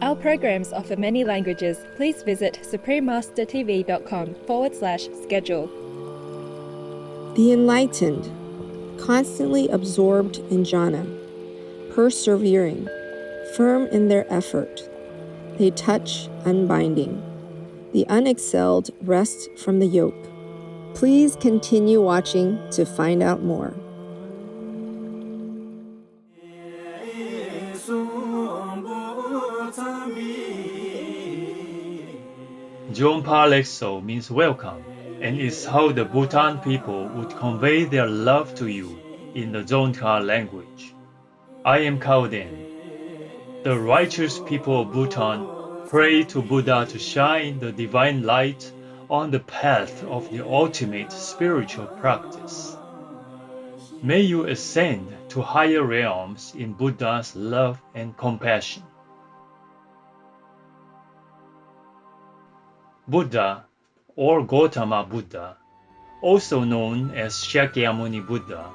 Our programs offer many languages. Please visit suprememastertv.com/schedule. The enlightened, constantly absorbed in jhana, persevering, firm in their effort. They touch unbinding. The unexcelled rest from the yoke. Please continue watching to find out more. Jompa Lekso means welcome, and is how the Bhutan people would convey their love to you in the Dzongkha language. I am Kaoden. The righteous people of Bhutan pray to Buddha to shine the divine light on the path of the ultimate spiritual practice. May you ascend to higher realms in Buddha's love and compassion. Buddha, or Gautama Buddha, also known as Shakyamuni Buddha,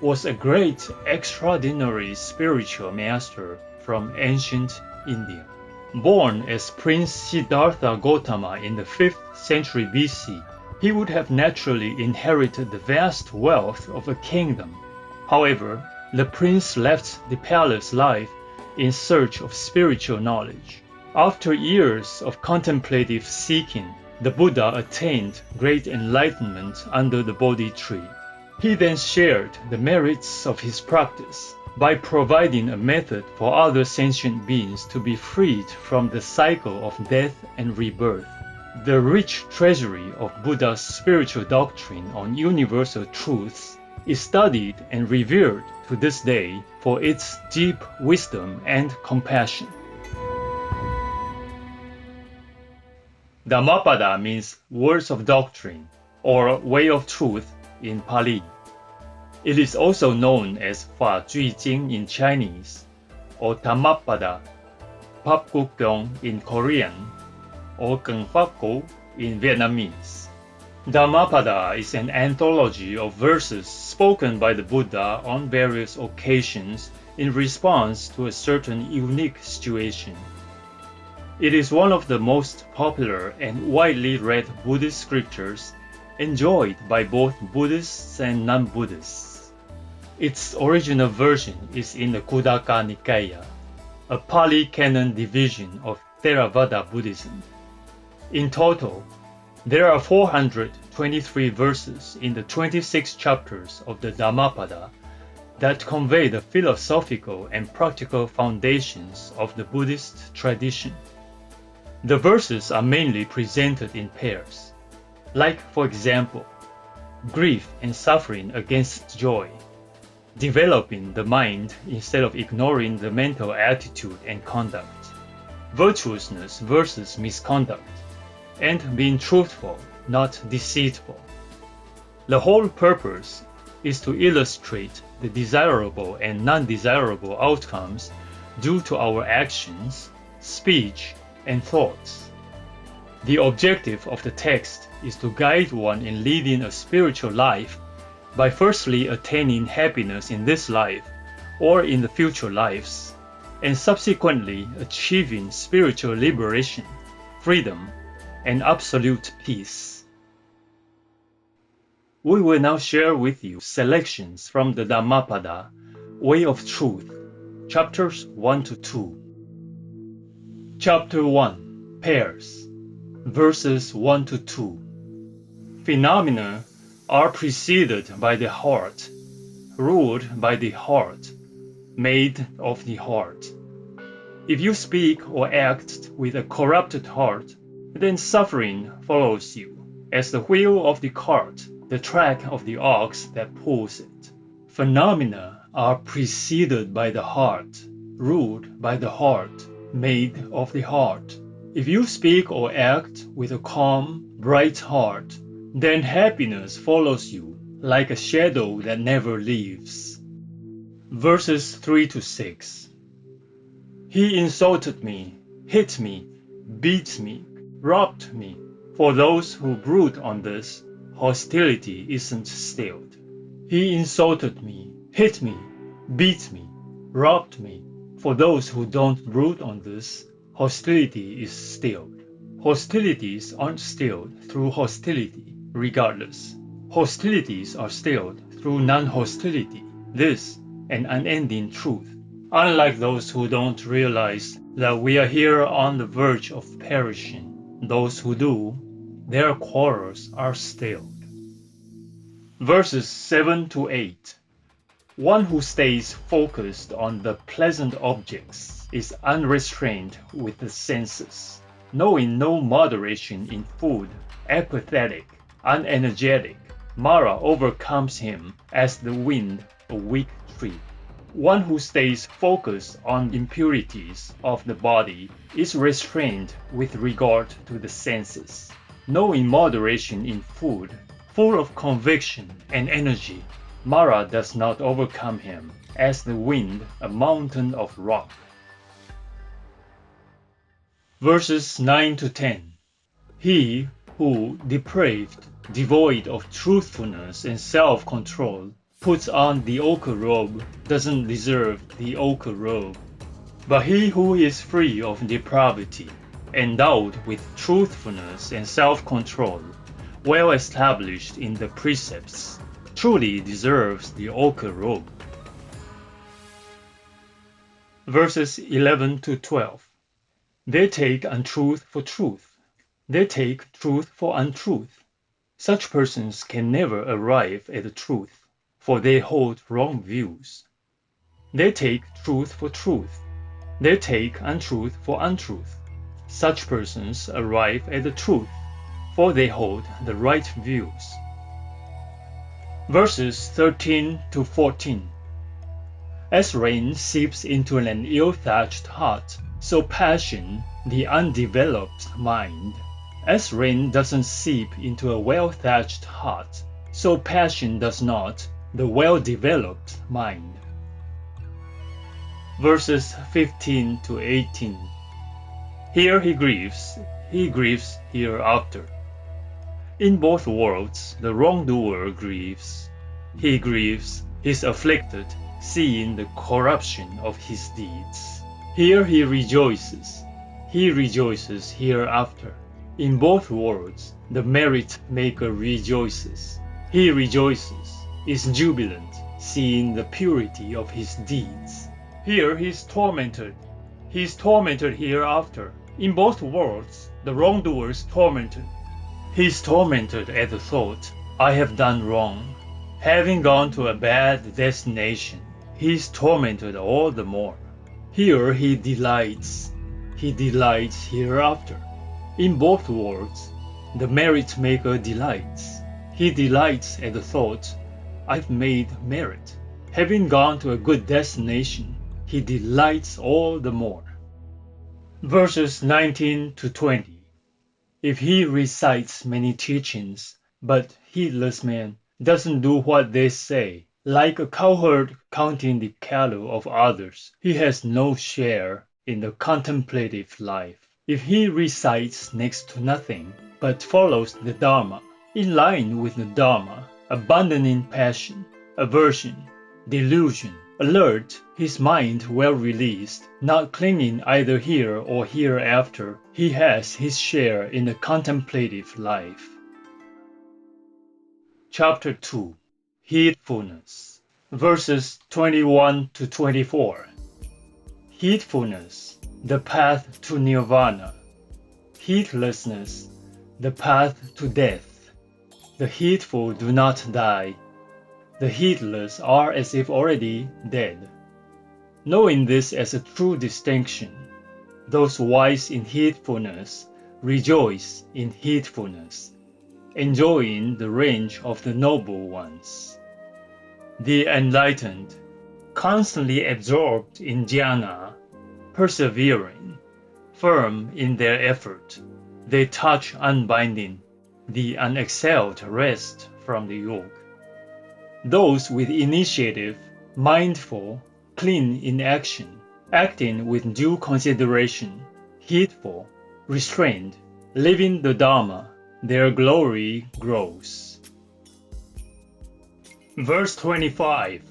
was a great, extraordinary spiritual master from ancient India. Born as Prince Siddhartha Gautama in the 5th century BC, he would have naturally inherited the vast wealth of a kingdom. However, the prince left the palace life in search of spiritual knowledge. After years of contemplative seeking, the Buddha attained great enlightenment under the Bodhi tree. He then shared the merits of his practice by providing a method for other sentient beings to be freed from the cycle of death and rebirth. The rich treasury of Buddha's spiritual doctrine on universal truths is studied and revered to this day for its deep wisdom and compassion. Dhammapada means words of doctrine or way of truth in Pali. It is also known as Fa Jui Jing in Chinese, or Dhammapada, Pap Gu Kyong in Korean, or Keng Phap Go in Vietnamese. Dhammapada is an anthology of verses spoken by the Buddha on various occasions in response to a certain unique situation. It is one of the most popular and widely read Buddhist scriptures enjoyed by both Buddhists and non-Buddhists. Its original version is in the Khuddaka Nikaya, a Pali canon division of Theravada Buddhism. In total, there are 423 verses in the 26 chapters of the Dhammapada that convey the philosophical and practical foundations of the Buddhist tradition. The verses are mainly presented in pairs, like, for example, grief and suffering against joy, developing the mind instead of ignoring the mental attitude and conduct, virtuousness versus misconduct, and being truthful, not deceitful. The whole purpose is to illustrate the desirable and non-desirable outcomes due to our actions, speech, and thoughts. The objective of the text is to guide one in leading a spiritual life by firstly attaining happiness in this life or in the future lives, and subsequently achieving spiritual liberation, freedom, and absolute peace. We will now share with you selections from the Dhammapada, Way of Truth, chapters 1 to 2. Chapter 1, Pairs, verses 1 to 2. Phenomena are preceded by the heart, ruled by the heart, made of the heart. If you speak or act with a corrupted heart, then suffering follows you, as the wheel of the cart, the track of the ox that pulls it. Phenomena are preceded by the heart, ruled by the heart, made of the heart. If you speak or act with a calm, bright heart, then happiness follows you like a shadow that never leaves. Verses 3 to 6. He insulted me, hit me, beat me, robbed me. For those who brood on this, hostility isn't stilled. He insulted me, hit me, beat me, robbed me. For those who don't brood on this, hostility is stilled. Hostilities aren't stilled through hostility, regardless. Hostilities are stilled through non-hostility. This, an unending truth. Unlike those who don't realize that we are here on the verge of perishing, those who do, their quarrels are stilled. Verses 7 to 8. One who stays focused on the pleasant objects is unrestrained with the senses, knowing no moderation in food, apathetic, unenergetic. Mara overcomes him as the wind a weak tree. One who stays focused on impurities of the body is restrained with regard to the senses, knowing moderation in food, full of conviction and energy. Mara does not overcome him as the wind a mountain of rock. Verses 9 to 10. He who, depraved, devoid of truthfulness and self-control, puts on the ochre robe doesn't deserve the ochre robe. But he who is free of depravity, endowed with truthfulness and self-control, well established in the precepts, truly deserves the ochre robe. Verses 11 to 12. They take untruth for truth. They take truth for untruth. Such persons can never arrive at the truth, for they hold wrong views. They take truth for truth. They take untruth for untruth. Such persons arrive at the truth, for they hold the right views. Verses 13 to 14. As rain seeps into an ill-thatched heart, so passion, the undeveloped mind. As rain doesn't seep into a well-thatched heart, so passion does not, the well-developed mind. Verses 15 to 18. Here he grieves hereafter. In both worlds the wrongdoer grieves. He grieves, he's afflicted, seeing the corruption of his deeds. Here he rejoices hereafter. In both worlds the merit maker rejoices. He rejoices, is jubilant, seeing the purity of his deeds. Here he is tormented hereafter. In both worlds the wrongdoer is tormented. He is tormented at the thought, I have done wrong. Having gone to a bad destination, he is tormented all the more. Here he delights hereafter. In both worlds, the merit maker delights. He delights at the thought, I've made merit. Having gone to a good destination, he delights all the more. Verses 19 to 20. If he recites many teachings, but heedless man doesn't do what they say, like a cowherd counting the cattle of others, he has no share in the contemplative life. If he recites next to nothing, but follows the Dhamma, in line with the Dhamma, abandoning passion, aversion, delusion, alert, his mind well released, not clinging either here or hereafter, he has his share in the contemplative life. Chapter 2. Heedfulness. Verses 21 to 24. Heedfulness, the path to nirvana. Heedlessness, the path to death. The heedful do not die. The heedless are as if already dead. Knowing this as a true distinction, those wise in heedfulness rejoice in heedfulness, enjoying the range of the noble ones. The enlightened, constantly absorbed in jhana, persevering, firm in their effort, they touch unbinding, the unexhaled rest from the yoke. Those with initiative, mindful, clean in action, acting with due consideration, heedful, restrained, living the Dhamma, their glory grows. Verse 25.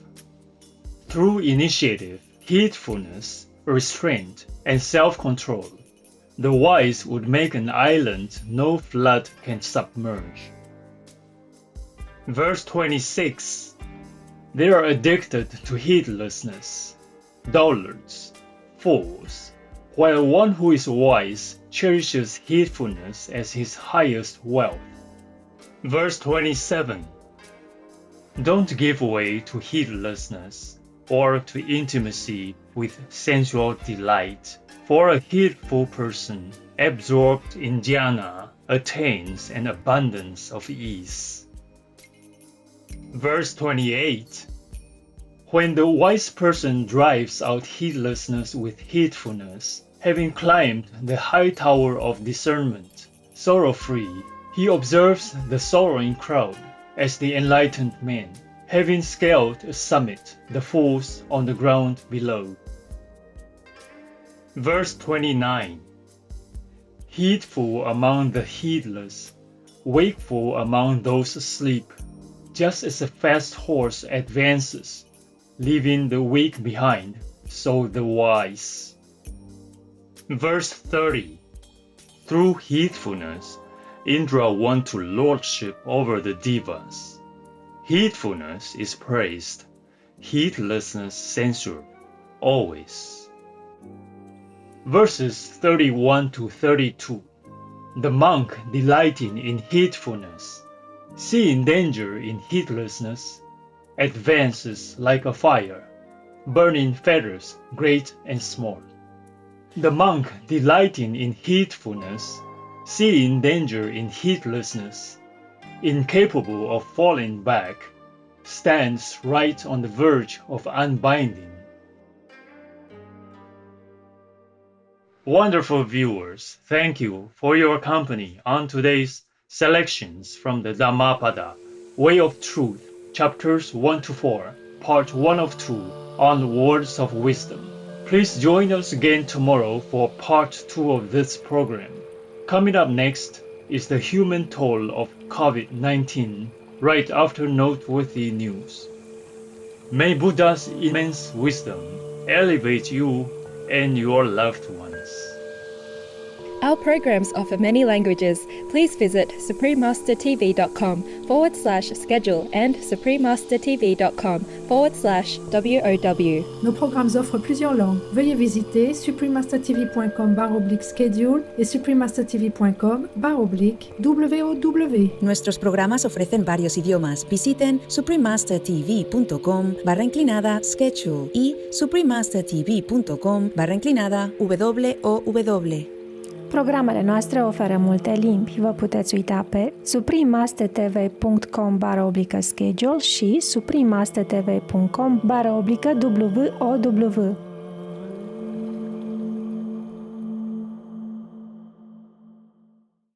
Through initiative, heedfulness, restraint, and self-control, The wise would make an island no flood can submerge. Verse 26. They are addicted to heedlessness, dullards, fools, while one who is wise cherishes heedfulness as his highest wealth. Verse 27. Don't give way to heedlessness or to intimacy with sensual delight, for a heedful person absorbed in jhana attains an abundance of ease. Verse 28. When the wise person drives out heedlessness with heedfulness, having climbed the high tower of discernment, sorrow-free, he observes the sorrowing crowd as the enlightened man, having scaled a summit, the fools on the ground below. Verse 29. Heedful among the heedless, wakeful among those asleep, just as a fast horse advances, leaving the weak behind, so the wise. Verse 30. Through heedfulness, Indra won to lordship over the devas. Heedfulness is praised, heedlessness censured, always. Verses 31 to 32. The monk delighting in heedfulness, seeing danger in heedlessness, advances like a fire, burning fetters great and small. The monk delighting in heedfulness, seeing danger in heedlessness, incapable of falling back, stands right on the verge of unbinding. Wonderful viewers, thank you for your company on today's selections from the Dhammapada, Way of Truth, chapters 1 to 4, part 1 of 2, on words of wisdom. Please join us again tomorrow for part 2 of this program. Coming up next is the human toll of COVID-19, right after noteworthy news. May Buddha's immense wisdom elevate you and your loved ones. Our programs offer many languages. Please visit suprememastertv.com/schedule and suprememastertv.com/WOW. Nos programmes offrent plusieurs langues. Veuillez visiter suprememastertv.com/schedule et suprememastertv.com/WOW. Nuestros programas ofrecen varios idiomas. Visiten suprememastertv.com/schedule y suprememastertv.com/WOW. Programele noastre oferă multe limbi. Vă puteți uita pe suprememastertv.com/schedule și suprememastertv.com/WOW.